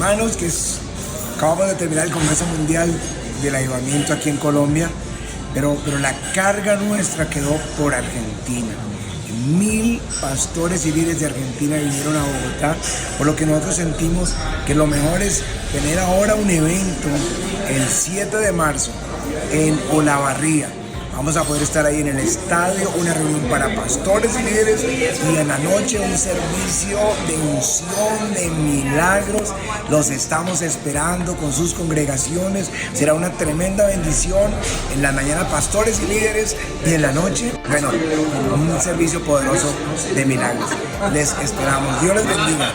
hermanos, acabamos de terminar el Congreso Mundial del Avivamiento aquí en Colombia, pero la carga nuestra quedó por Argentina. 1000 pastores y líderes de Argentina vinieron a Bogotá, por lo que nosotros sentimos que lo mejor es tener ahora un evento el 7 de marzo en Olavarría. Vamos a poder estar ahí en el estadio, una reunión para pastores y líderes, y en la noche un servicio de unción, de milagros. Los estamos esperando con sus congregaciones. Será una tremenda bendición. En la mañana pastores y líderes, y en la noche, bueno, un servicio poderoso de milagros. Les esperamos. Dios les bendiga.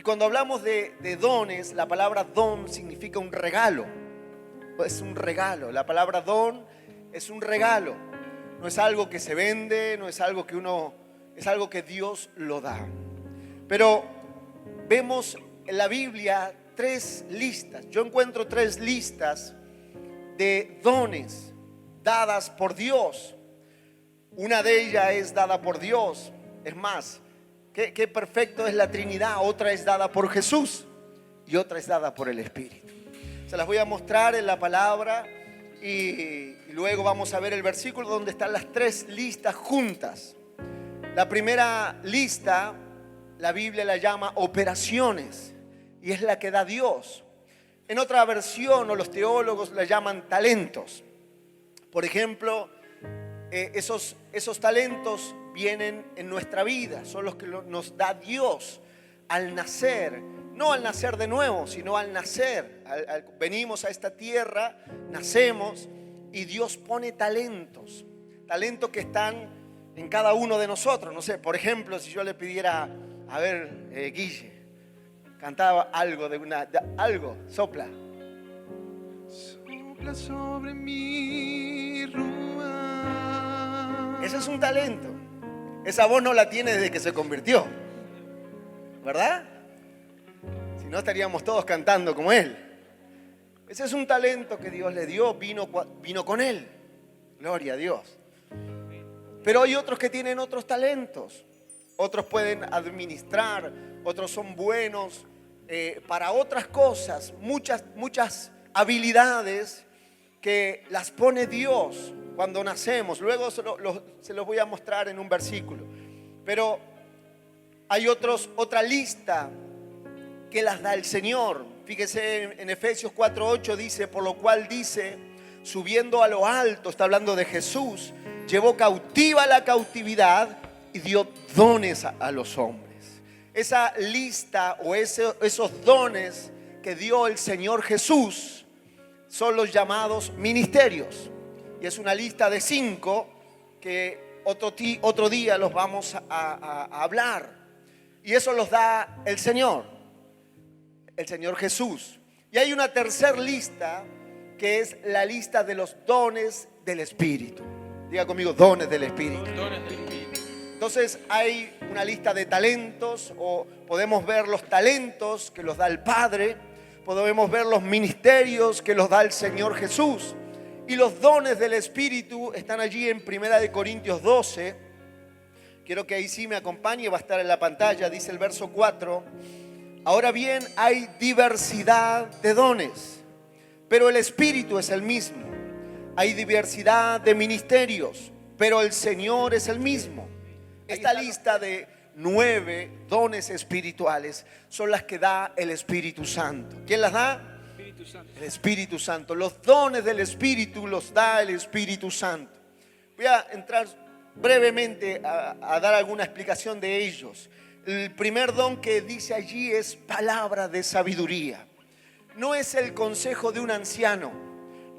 Cuando hablamos de dones, la palabra don significa un regalo. Es un regalo. La palabra don es un regalo. No es algo que se vende, no es algo que es algo que Dios lo da. Pero vemos en la Biblia 3 listas. Yo encuentro 3 listas de dones dadas por Dios. Una de ellas es dada por Dios. Es más, Qué perfecto es la Trinidad. Otra es dada por Jesús y otra es dada por el Espíritu. Se las voy a mostrar en la palabra y luego vamos a ver el versículo donde están las 3 listas juntas. La primera lista, la Biblia la llama operaciones y es la que da Dios. En otra versión, o los teólogos la llaman talentos. Por ejemplo, esos talentos vienen en nuestra vida, son los que nos da Dios al nacer, no al nacer de nuevo, sino al nacer. Venimos a esta tierra, nacemos y Dios pone talentos que están en cada uno de nosotros. No sé, por ejemplo, si yo le pidiera, a ver, Guille, cantaba algo algo, sopla. Sopla sobre mi rúa. Ese es un talento. Esa voz no la tiene desde que se convirtió, ¿verdad? Si no estaríamos todos cantando como él. Ese es un talento que Dios le dio, vino con él. Gloria a Dios. Pero hay otros que tienen otros talentos. Otros pueden administrar, otros son buenos para otras cosas. Muchas habilidades que las pone Dios cuando nacemos. Luego se los voy a mostrar en un versículo. Pero hay otra lista que las da el Señor. Fíjese en Efesios 4:8 dice, por lo cual dice, subiendo a lo alto, está hablando de Jesús, llevó cautiva la cautividad y dio dones a los hombres. Esa lista o esos dones que dio el Señor Jesús son los llamados ministerios. Y es una lista de 5 que otro día los vamos a hablar. Y eso los da el Señor Jesús. Y hay una tercera lista que es la lista de los dones del Espíritu. Diga conmigo, dones del Espíritu. Entonces hay una lista de talentos, o podemos ver los talentos que los da el Padre, podemos ver los ministerios que los da el Señor Jesús. Y los dones del Espíritu están allí en 1 Corintios 12. Quiero que ahí sí me acompañe, va a estar en la pantalla, dice el verso 4. Ahora bien, hay diversidad de dones, pero el Espíritu es el mismo. Hay diversidad de ministerios, pero el Señor es el mismo. Esta lista de 9 dones espirituales son las que da el Espíritu Santo. ¿Quién las da? El Espíritu Santo. Los dones del Espíritu los da el Espíritu Santo. Voy a entrar brevemente a dar alguna explicación de ellos. El primer don que dice allí es palabra de sabiduría. No es el consejo de un anciano,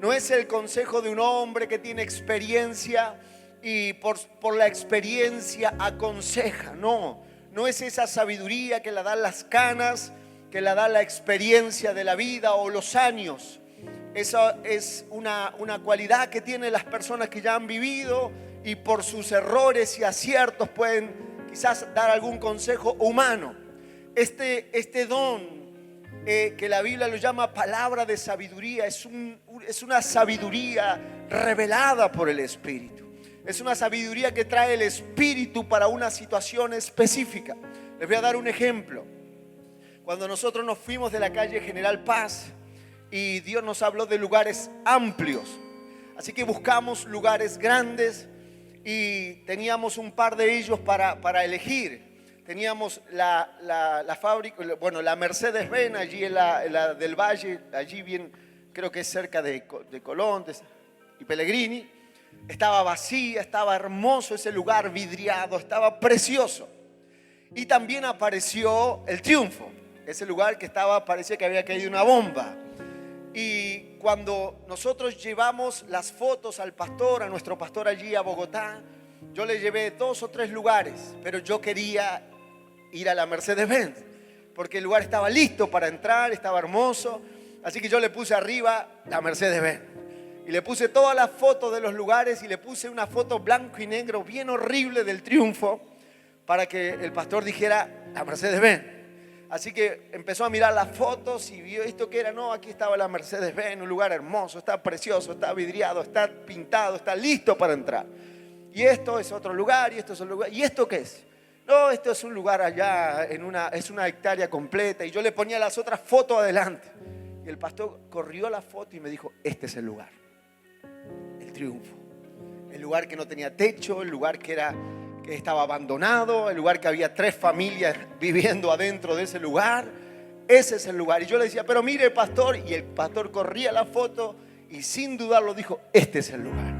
no es el consejo de un hombre que tiene experiencia y por la experiencia aconseja. No es esa sabiduría que la dan las canas, que la da la experiencia de la vida o los años. Esa es una cualidad que tienen las personas que ya han vivido y por sus errores y aciertos pueden quizás dar algún consejo humano. Este don que la Biblia lo llama palabra de sabiduría es una sabiduría revelada por el Espíritu. Es una sabiduría que trae el Espíritu para una situación específica. Les voy a dar un ejemplo. Cuando nosotros nos fuimos de la calle General Paz y Dios nos habló de lugares amplios, así que buscamos lugares grandes y teníamos un par de ellos para elegir. Teníamos la fábrica, bueno, la Mercedes-Benz allí en la del Valle, allí bien, creo que es cerca de Colón y Pellegrini. Estaba vacía, estaba hermoso ese lugar, vidriado, estaba precioso. Y también apareció el Triunfo, ese lugar que parecía que había caído una bomba. Y cuando nosotros llevamos las fotos al pastor, a nuestro pastor allí a Bogotá, yo le llevé 2 o 3 lugares, pero yo quería ir a la Mercedes-Benz, porque el lugar estaba listo para entrar, estaba hermoso. Así que yo le puse arriba la Mercedes-Benz. Y le puse todas las fotos de los lugares y le puse una foto blanco y negro bien horrible del Triunfo para que el pastor dijera la Mercedes-Benz. Así que empezó a mirar las fotos y vio esto que era. No, aquí estaba la Mercedes-Benz, un lugar hermoso, está precioso, está vidriado, está pintado, está listo para entrar. Y esto es otro lugar, y esto es otro lugar. ¿Y esto qué es? No, esto es un lugar allá, es una hectárea completa. Y yo le ponía las otras fotos adelante. Y el pastor corrió la foto y me dijo, este es el lugar. El Triunfo. El lugar que no tenía techo, el lugar que estaba abandonado, el lugar que había 3 familias viviendo adentro de ese lugar. Ese es el lugar. Y yo le decía, pero mire, pastor. Y el pastor corría la foto y sin dudarlo dijo, este es el lugar.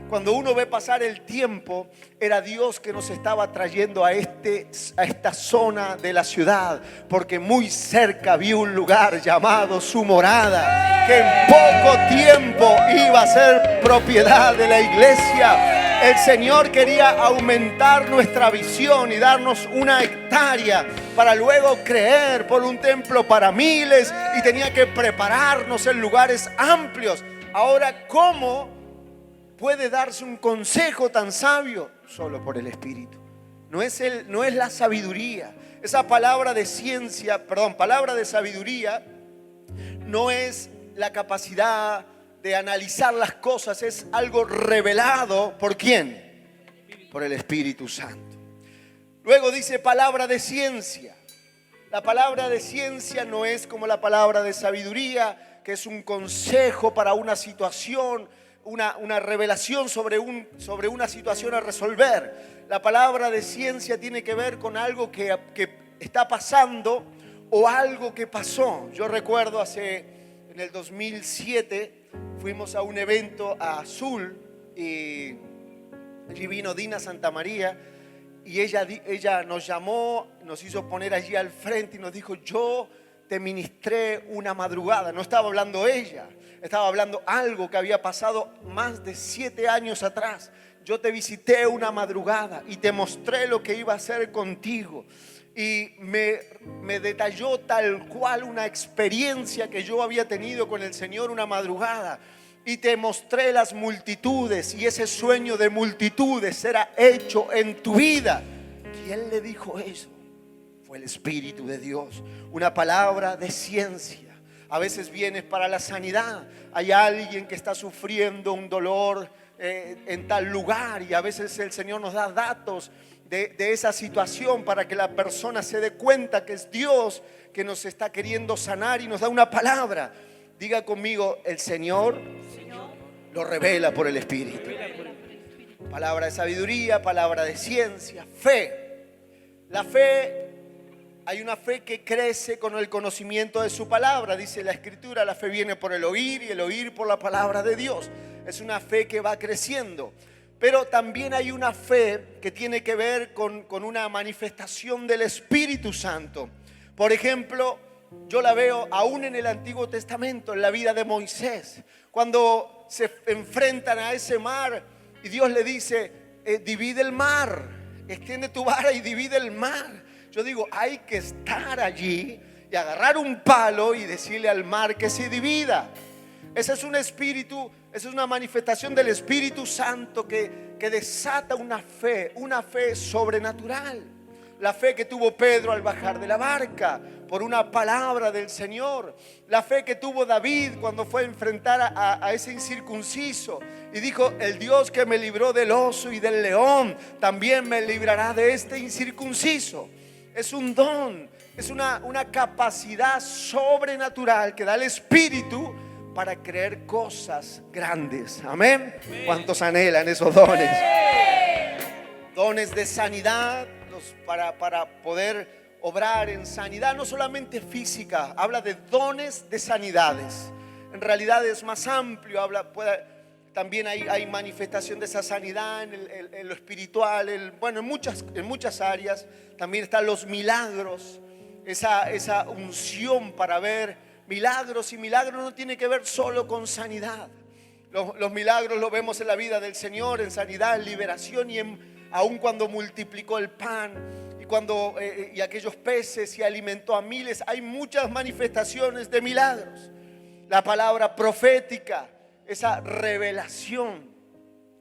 Cuando uno ve pasar el tiempo, era Dios que nos estaba trayendo a esta zona de la ciudad, porque muy cerca había un lugar llamado Su Morada, que en poco tiempo iba a ser propiedad de la iglesia. El Señor quería aumentar nuestra visión y darnos una hectárea para luego creer por un templo para miles, y tenía que prepararnos en lugares amplios. Ahora, ¿cómo puede darse un consejo tan sabio? Solo por el Espíritu. No es la sabiduría. Esa palabra de sabiduría no es la capacidad de analizar las cosas, es algo revelado. ¿Por quién? Por el Espíritu Santo. Luego dice palabra de ciencia. La palabra de ciencia no es como la palabra de sabiduría, que es un consejo para una situación, una revelación sobre una situación a resolver. La palabra de ciencia tiene que ver con algo que está pasando o algo que pasó. Yo recuerdo en el 2007 fuimos a un evento a Azul y allí vino Dina Santamaría y ella nos llamó, nos hizo poner allí al frente y nos dijo, yo te ministré una madrugada. No estaba hablando ella, estaba hablando algo que había pasado más de 7 años atrás. Yo te visité una madrugada y te mostré lo que iba a hacer contigo. Y me detalló tal cual una experiencia que yo había tenido con el Señor una madrugada. Y te mostré las multitudes y ese sueño de multitudes será hecho en tu vida. ¿Quién le dijo eso? Fue el Espíritu de Dios. Una palabra de ciencia. A veces viene para la sanidad. Hay alguien que está sufriendo un dolor en tal lugar y a veces el Señor nos da datos de esa situación para que la persona se dé cuenta que es Dios que nos está queriendo sanar y nos da una palabra. Diga conmigo, el Señor lo revela por el Espíritu. Palabra de sabiduría, palabra de ciencia, fe. La fe, hay una fe que crece con el conocimiento de su palabra. Dice la Escritura, la fe viene por el oír y el oír por la palabra de Dios. Es una fe que va creciendo. Pero también hay una fe que tiene que ver con una manifestación del Espíritu Santo. Por ejemplo, yo la veo aún en el Antiguo Testamento, en la vida de Moisés. Cuando se enfrentan a ese mar y Dios le dice, divide el mar, extiende tu vara y divide el mar. Yo digo, hay que estar allí y agarrar un palo y decirle al mar que se divida. Ese es un espíritu, esa es una manifestación del Espíritu Santo que desata una fe sobrenatural. La fe que tuvo Pedro al bajar de la barca por una palabra del Señor. La fe que tuvo David cuando fue a enfrentar a ese incircunciso y dijo, el Dios que me libró del oso y del león también me librará de este incircunciso. Es un don, es una capacidad sobrenatural que da el Espíritu para creer cosas grandes. Amén. ¿Cuántos anhelan esos dones? Dones de sanidad, para poder obrar en sanidad, no solamente física, habla de dones de sanidades. En realidad es más amplio, también hay manifestación de esa sanidad en lo espiritual, en muchas áreas. También están los milagros, esa unción para ver milagros. Y milagros no tiene que ver solo con sanidad. Los milagros los vemos en la vida del Señor, en sanidad, en liberación y aun cuando multiplicó el pan y aquellos peces y alimentó a miles. Hay muchas manifestaciones de milagros. La palabra profética, esa revelación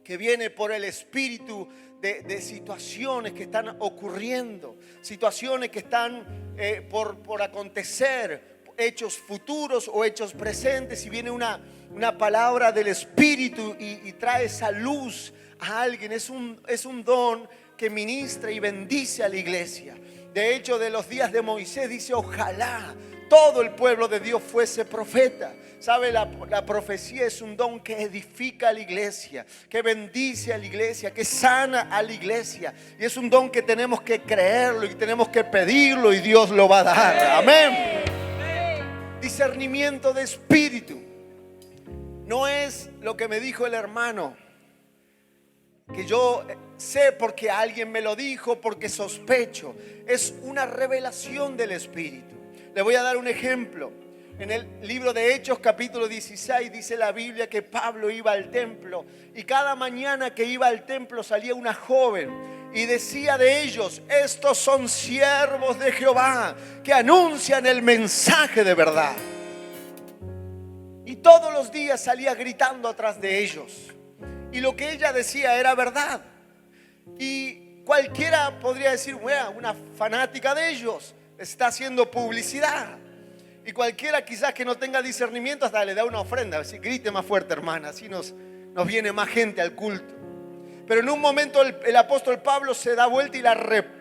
que viene por el Espíritu de situaciones que están ocurriendo, situaciones que están por acontecer, hechos futuros o hechos presentes, y viene una palabra del Espíritu y trae esa luz a alguien. Es un don que ministra y bendice a la iglesia. De hecho, de los días de Moisés dice, ojalá todo el pueblo de Dios fuese profeta. ¿Sabe? La profecía es un don que edifica a la iglesia, que bendice a la iglesia, que sana a la iglesia. Y es un don que tenemos que creerlo y tenemos que pedirlo y Dios lo va a dar. Amén. Discernimiento de espíritu. No es lo que me dijo el hermano, que yo sé porque alguien me lo dijo, porque sospecho. Es una revelación del Espíritu. Le voy a dar un ejemplo. En el libro de Hechos capítulo 16 dice la Biblia que Pablo iba al templo y cada mañana que iba al templo salía una joven y decía de ellos, estos son siervos de Jehová que anuncian el mensaje de verdad. Y todos los días salía gritando atrás de ellos. Y lo que ella decía era verdad. Y cualquiera podría decir, bueno, una fanática de ellos está haciendo publicidad. Y cualquiera quizás que no tenga discernimiento hasta le da una ofrenda. Así, grite más fuerte, hermana, así nos viene más gente al culto. Pero en un momento el apóstol Pablo se da vuelta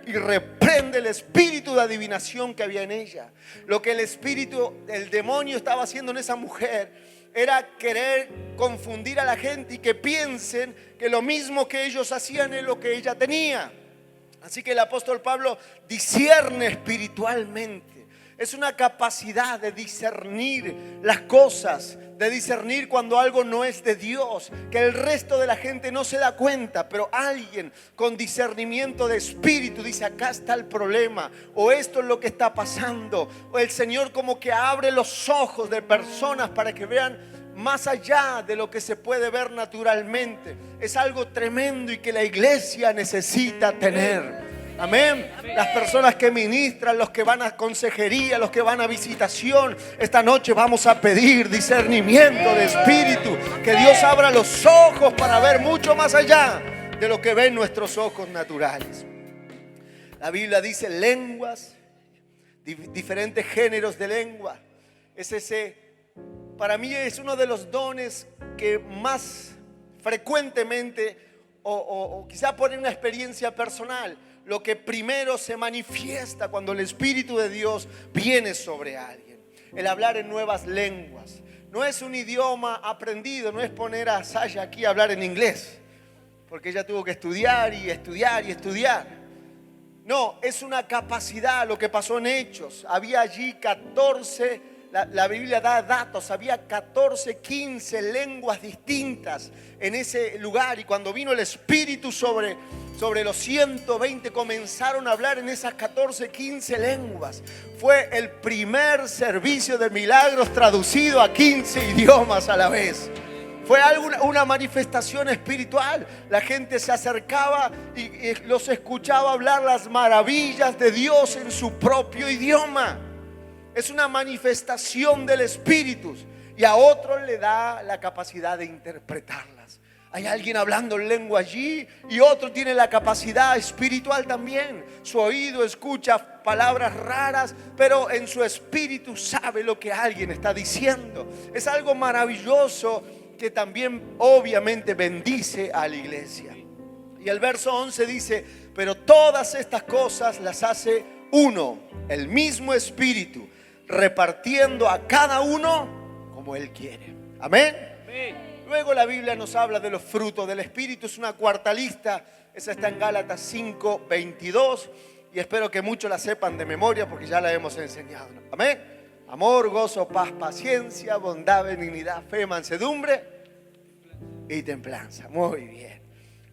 y reprende el espíritu de adivinación que había en ella. Lo que el demonio estaba haciendo en esa mujer era querer confundir a la gente y que piensen que lo mismo que ellos hacían es lo que ella tenía. Así que el apóstol Pablo discierne espiritualmente. Es una capacidad de discernir las cosas, de discernir cuando algo no es de Dios, que el resto de la gente no se da cuenta, pero alguien con discernimiento de espíritu dice, acá está el problema, o esto es lo que está pasando, o el Señor como que abre los ojos de personas para que vean más allá de lo que se puede ver naturalmente. Es algo tremendo y que la iglesia necesita tener. Amén. Las personas que ministran, los que van a consejería, los que van a visitación, esta noche vamos a pedir discernimiento de espíritu, que Dios abra los ojos para ver mucho más allá de lo que ven nuestros ojos naturales. La Biblia dice lenguas, diferentes géneros de lengua. Para mí es uno de los dones que más frecuentemente o quizá por una experiencia personal, lo que primero se manifiesta cuando el Espíritu de Dios viene sobre alguien. El hablar en nuevas lenguas. No es un idioma aprendido, no es poner a Sasha aquí a hablar en inglés, porque ella tuvo que estudiar y estudiar y estudiar. No, es una capacidad, lo que pasó en Hechos. Había allí 14, la Biblia da datos, había 14, 15 lenguas distintas en ese lugar. Y cuando vino el Espíritu sobre los 120 comenzaron a hablar en esas 14, 15 lenguas. Fue el primer servicio de milagros traducido a 15 idiomas a la vez. Fue una manifestación espiritual. La gente se acercaba y los escuchaba hablar las maravillas de Dios en su propio idioma. Es una manifestación del Espíritu y a otros le da la capacidad de interpretarlas. Hay alguien hablando en lengua allí y otro tiene la capacidad espiritual también. Su oído escucha palabras raras, pero en su espíritu sabe lo que alguien está diciendo. Es algo maravilloso que también obviamente bendice a la iglesia. Y el verso 11 dice: pero todas estas cosas las hace uno, el mismo Espíritu, repartiendo a cada uno como Él quiere. Amén. Luego la Biblia nos habla de los frutos del Espíritu. Es una cuarta lista. Esa está en Gálatas 5:22. Y espero que muchos la sepan de memoria porque ya la hemos enseñado. Amén. Amor, gozo, paz, paciencia, bondad, benignidad, fe, mansedumbre y templanza. Muy bien.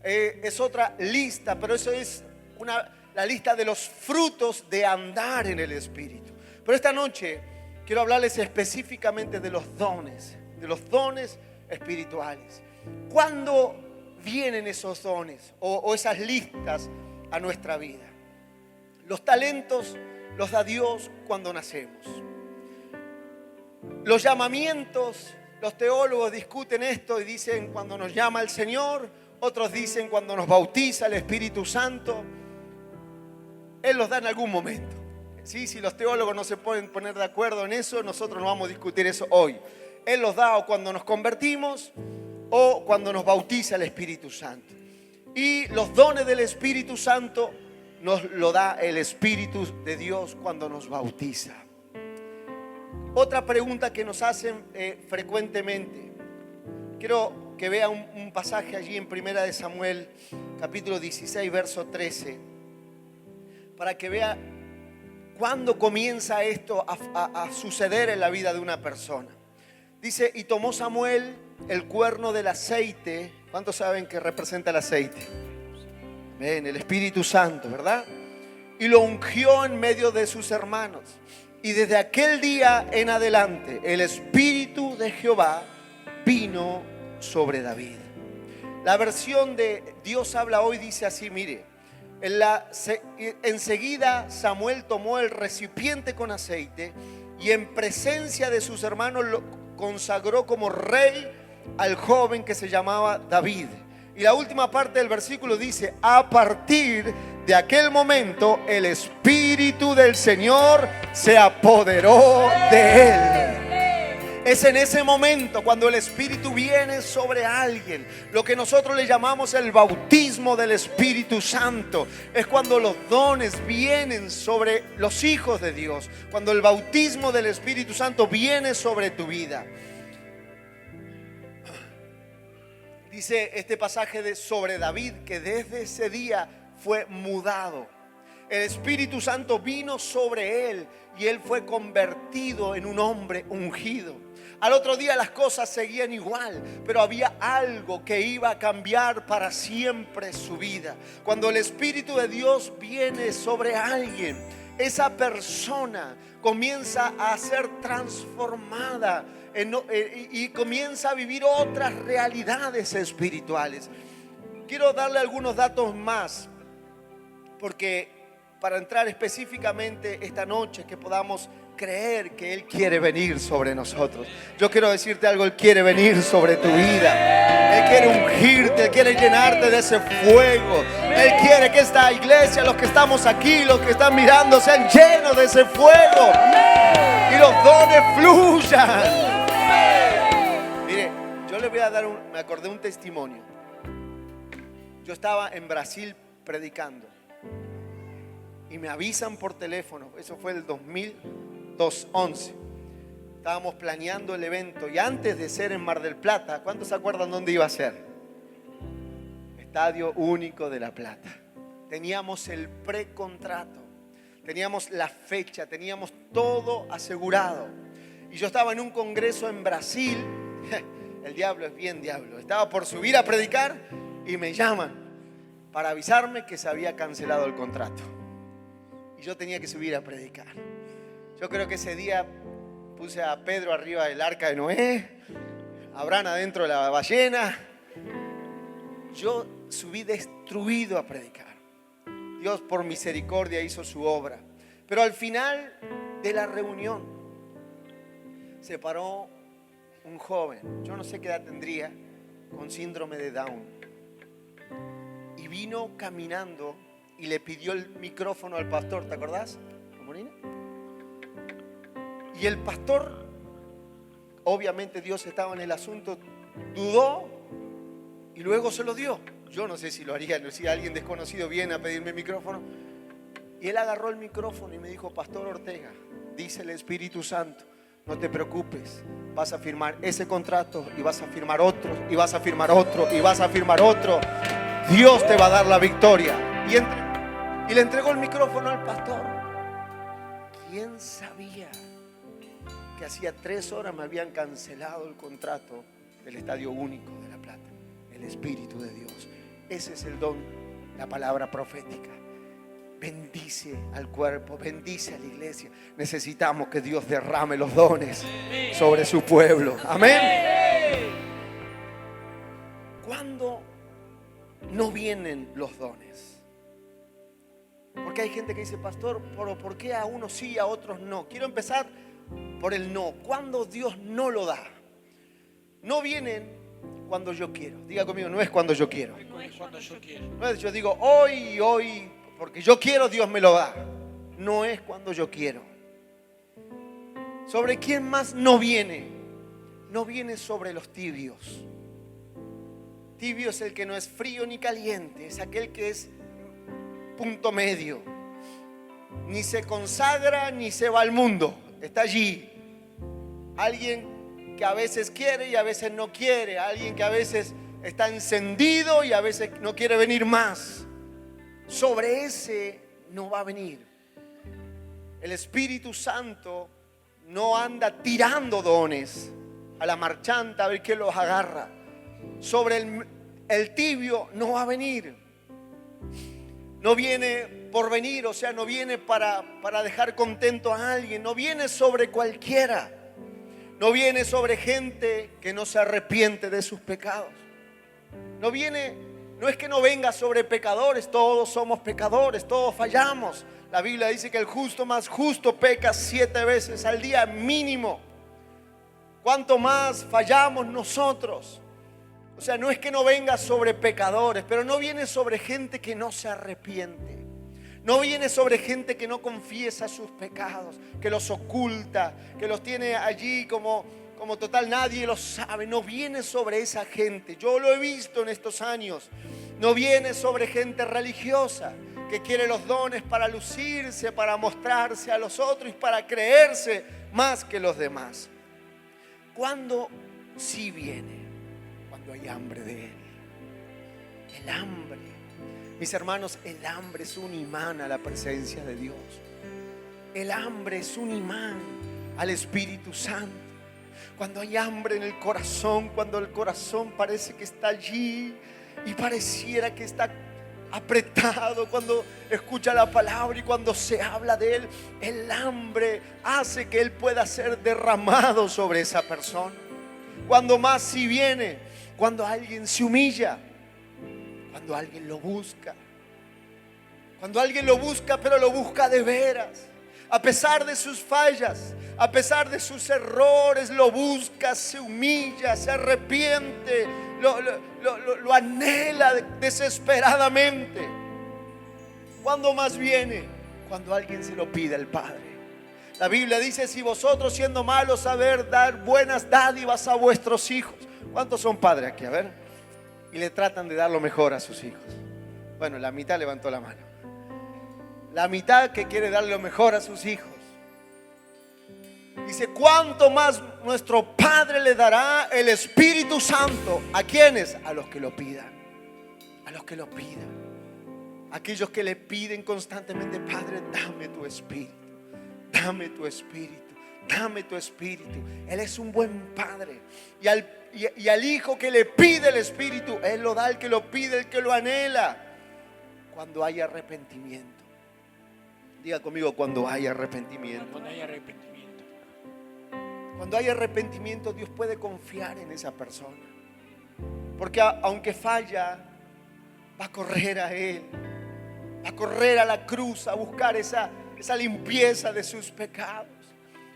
Es otra lista, pero eso es la lista de los frutos de andar en el Espíritu. Pero esta noche quiero hablarles específicamente de los dones espirituales. ¿Cuándo vienen esos dones o esas listas a nuestra vida? Los talentos los da Dios cuando nacemos. Los llamamientos, los teólogos discuten esto y dicen cuando nos llama el Señor, otros dicen cuando nos bautiza el Espíritu Santo. Él los da en algún momento. ¿Sí? Si los teólogos no se pueden poner de acuerdo en eso, nosotros no vamos a discutir eso hoy. Él los da o cuando nos convertimos o cuando nos bautiza el Espíritu Santo. Y los dones del Espíritu Santo nos lo da el Espíritu de Dios cuando nos bautiza. Otra pregunta que nos hacen frecuentemente. Quiero que vea un pasaje allí en 1 de Samuel, capítulo 16, verso 13, para que vea cuándo comienza esto a suceder en la vida de una persona. Dice: y tomó Samuel el cuerno del aceite. ¿Cuántos saben que representa el aceite? Ven, el Espíritu Santo, ¿verdad? Y lo ungió en medio de sus hermanos. Y desde aquel día en adelante el Espíritu de Jehová vino sobre David. La versión de Dios habla hoy dice así, mire: enseguida Samuel tomó el recipiente con aceite y en presencia de sus hermanos lo consagró como rey al joven que se llamaba David. Y la última parte del versículo dice: a partir de aquel momento el Espíritu del Señor se apoderó de él. Es en ese momento cuando el Espíritu viene sobre alguien, lo que nosotros le llamamos el bautismo del Espíritu Santo. Es cuando los dones vienen sobre los hijos de Dios, cuando el bautismo del Espíritu Santo viene sobre tu vida. Dice este pasaje sobre David que desde ese día fue mudado. El Espíritu Santo vino sobre él y él fue convertido en un hombre ungido. Al otro día las cosas seguían igual, pero había algo que iba a cambiar para siempre su vida. Cuando el Espíritu de Dios viene sobre alguien, esa persona comienza a ser transformada y comienza a vivir otras realidades espirituales. Quiero darle algunos datos más, porque para entrar específicamente esta noche, que podamos creer que Él quiere venir sobre nosotros. Yo quiero decirte algo: Él quiere venir sobre tu vida. Él quiere ungirte, Él quiere llenarte de ese fuego. Él quiere que esta iglesia, los que estamos aquí, los que están mirando, sean llenos de ese fuego y los dones fluyan. Mire, yo le voy a dar me acordé un testimonio. Yo estaba en Brasil predicando y me avisan por teléfono. Eso fue el 2011. Estábamos planeando el evento y antes de ser en Mar del Plata, ¿cuántos se acuerdan dónde iba a ser? Estadio Único de La Plata. Teníamos el precontrato, teníamos la fecha, teníamos todo asegurado. Y yo estaba en un congreso en Brasil. El diablo es bien diablo. Estaba por subir a predicar y me llaman para avisarme que se había cancelado el contrato. Y yo tenía que subir a predicar. Yo creo que ese día puse a Pedro arriba del arca de Noé. Abraham adentro de la ballena. Yo subí destruido a predicar. Dios por misericordia hizo su obra. Pero al final de la reunión se paró un joven, yo no sé qué edad tendría, con síndrome de Down. Y vino caminando y le pidió el micrófono al pastor, ¿te acordás, Molina? Y el pastor, obviamente Dios estaba en el asunto, dudó y luego se lo dio. Yo no sé si lo haría, si alguien desconocido viene a pedirme el micrófono. Y él agarró el micrófono y me dijo: Pastor Ortega, dice el Espíritu Santo, no te preocupes, vas a firmar ese contrato y vas a firmar otro y vas a firmar otro y vas a firmar otro. Dios te va a dar la victoria. Y le entregó el micrófono al pastor. ¿Quién sabía que hacía 3 horas me habían cancelado el contrato del Estadio Único de La Plata? El Espíritu de Dios. Ese es el don, la palabra profética. Bendice al cuerpo, bendice a la iglesia. Necesitamos que Dios derrame los dones sobre su pueblo. Amén. ¿Cuándo no vienen los dones? Porque hay gente que dice: pastor, ¿por qué a unos sí y a otros no? Quiero empezar por el no. ¿Cuándo Dios no lo da? No vienen cuando yo quiero. Diga conmigo: no es cuando yo quiero. No es cuando yo quiero. No es yo digo hoy, porque yo quiero, Dios me lo da. No es cuando yo quiero. ¿Sobre quién más no viene? No viene sobre los tibios. Tibio es el que no es frío ni caliente, es aquel que es punto medio. Ni se consagra ni se va al mundo, está allí. Alguien que a veces quiere y a veces no quiere. Alguien que a veces está encendido y a veces no quiere venir más. Sobre ese no va a venir. El Espíritu Santo no anda tirando dones a la marchanta a ver quién los agarra. Sobre el tibio no va a venir. No viene por venir, o sea, no viene para dejar contento a alguien. No viene sobre cualquiera. No viene sobre gente que no se arrepiente de sus pecados. No es que no venga sobre pecadores. Todos somos pecadores, todos fallamos. La Biblia dice que el justo más justo peca 7 veces al día mínimo. ¿Cuánto más fallamos nosotros? O sea, no es que no venga sobre pecadores, pero no viene sobre gente que no se arrepiente. No viene sobre gente que no confiesa sus pecados, que los oculta, que los tiene allí como total nadie los sabe. No viene sobre esa gente. Yo lo he visto en estos años. No viene sobre gente religiosa que quiere los dones para lucirse, para mostrarse a los otros y para creerse más que los demás. ¿Cuándo sí viene? Cuando hay hambre de Él. El hambre. Mis hermanos, el hambre es un imán a la presencia de Dios. El hambre es un imán al Espíritu Santo. Cuando hay hambre en el corazón, cuando el corazón parece que está allí y pareciera que está apretado, cuando escucha la palabra y cuando se habla de Él, el hambre hace que Él pueda ser derramado sobre esa persona. Cuando más si viene, cuando alguien se humilla, cuando alguien lo busca. Cuando alguien lo busca, pero lo busca de veras. A pesar de sus fallas, a pesar de sus errores, lo busca, se humilla, se arrepiente, lo anhela desesperadamente. ¿Cuándo más viene? Cuando alguien se lo pide al Padre. La Biblia dice: si vosotros siendo malos saber dar buenas dádivas a vuestros hijos. ¿Cuántos son padres aquí? A ver. Y le tratan de dar lo mejor a sus hijos. Bueno, la mitad levantó la mano. La mitad que quiere dar lo mejor a sus hijos. Dice: ¿cuánto más nuestro Padre le dará el Espíritu Santo? ¿A quiénes? A los que lo pidan. A los que lo pidan. Aquellos que le piden constantemente: Padre, dame tu Espíritu. Dame tu Espíritu. Dame tu Espíritu. Él es un buen Padre. Y al hijo que le pide el Espíritu, Él lo da al que lo pide, el que lo anhela. Cuando hay arrepentimiento. Diga conmigo: cuando hay arrepentimiento. Cuando hay arrepentimiento. Cuando hay arrepentimiento, Dios puede confiar en esa persona. Porque aunque falla, va a correr a Él. Va a correr a la cruz a buscar esa limpieza de sus pecados.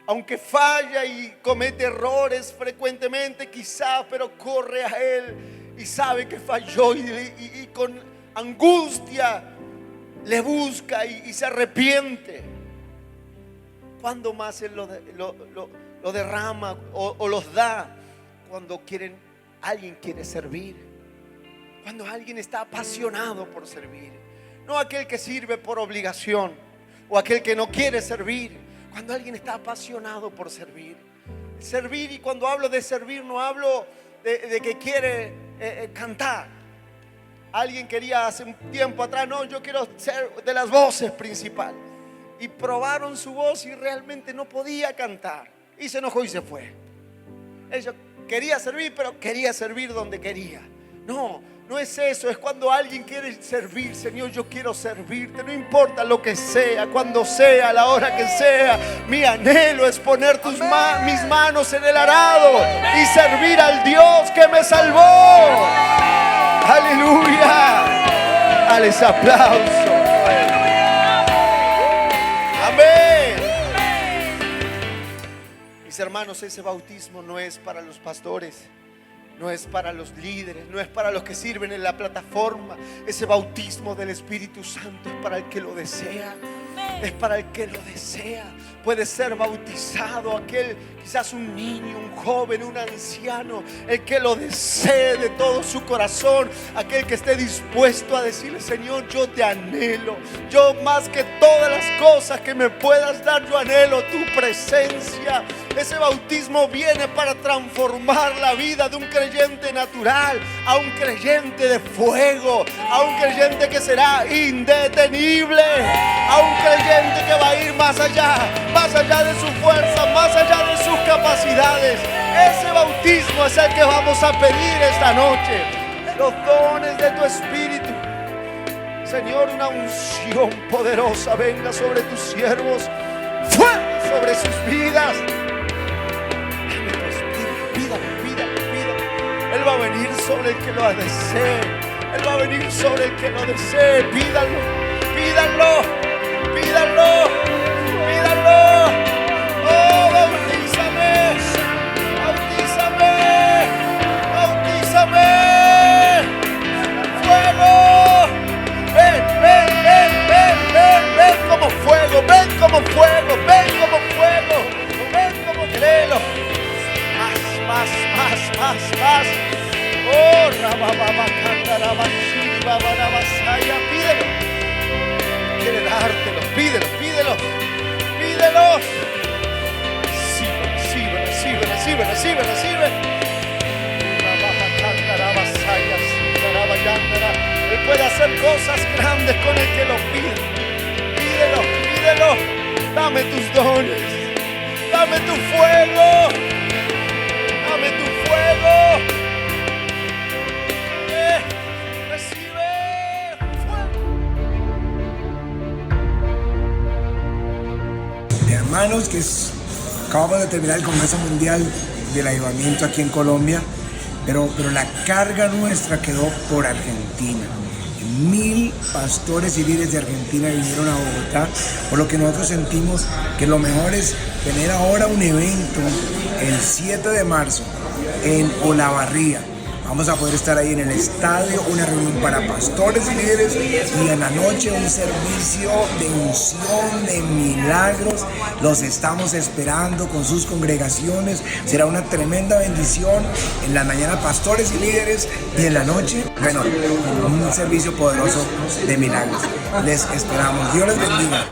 Aunque falla y comete errores frecuentemente quizá, pero corre a Él y sabe que falló y con angustia le busca y se arrepiente. ¿Cuándo más Él lo derrama o los da? Cuando alguien quiere servir. Cuando alguien está apasionado por servir. No aquel que sirve por obligación o aquel que no quiere servir. Cuando alguien está apasionado por servir. Servir, y cuando hablo de servir no hablo de que quiere cantar. Alguien quería hace un tiempo atrás, no, yo quiero ser de las voces principales. Y probaron su voz y realmente no podía cantar. Y se enojó y se fue. Ella quería servir, pero quería servir donde quería. No es eso, es cuando alguien quiere servir. Señor, yo quiero servirte, no importa lo que sea, cuando sea, a la hora que sea. Mi anhelo es poner mis manos en el arado y servir al Dios que me salvó. Aleluya. Dales aplauso. Amén. Mis hermanos, ese bautismo no es para los pastores, no es para los líderes, no es para los que sirven en la plataforma. Ese bautismo del Espíritu Santo es para el que lo desea. Es para el que lo desea. Puede ser bautizado aquel, quizás un niño, un joven, un anciano, el que lo desee de todo su corazón, aquel que esté dispuesto a decirle: Señor, yo te anhelo. Yo más que todas las cosas que me puedas dar, yo anhelo tu presencia. Ese bautismo viene para transformar la vida de un creyente natural a un creyente de fuego, a un creyente que será indetenible, a un creyente que va a ir más allá de su fuerza, más allá de sus capacidades. Ese bautismo es el que vamos a pedir esta noche. Los dones de tu Espíritu. Señor, una unción poderosa venga sobre tus siervos, fuego sobre sus vidas. Él va a venir sobre el que lo desee. Él va a venir sobre el que lo desee. Pídanlo, pídanlo, pídanlo, pídanlo. Oh, bautízame, bautízame, bautízame. Fuego. Ven, ven, ven, ven, ven, ven como fuego, ven como fuego, ven como fuego, ven como créelo. Más. Oh, pídelo. Quiere dártelo, pídelo. Recibe. Él puede hacer cosas grandes con el que lo pide. Pídelo. Dame tus dones. Dame tu fuego. Dame tu fuego. Recibe fuego. Hermanos, acabamos de terminar el Congreso Mundial del Avivamiento aquí en Colombia, pero la carga nuestra quedó por Argentina. 1000 pastores y líderes de Argentina vinieron a Bogotá, por lo que nosotros sentimos que lo mejor es tener ahora un evento el 7 de marzo en Olavarría. Vamos a poder estar ahí en el estadio, una reunión para pastores y líderes, y en la noche un servicio de unción, de milagros. Los estamos esperando con sus congregaciones. Será una tremenda bendición. En la mañana pastores y líderes, y en la noche, un servicio poderoso de milagros. Les esperamos. Dios les bendiga.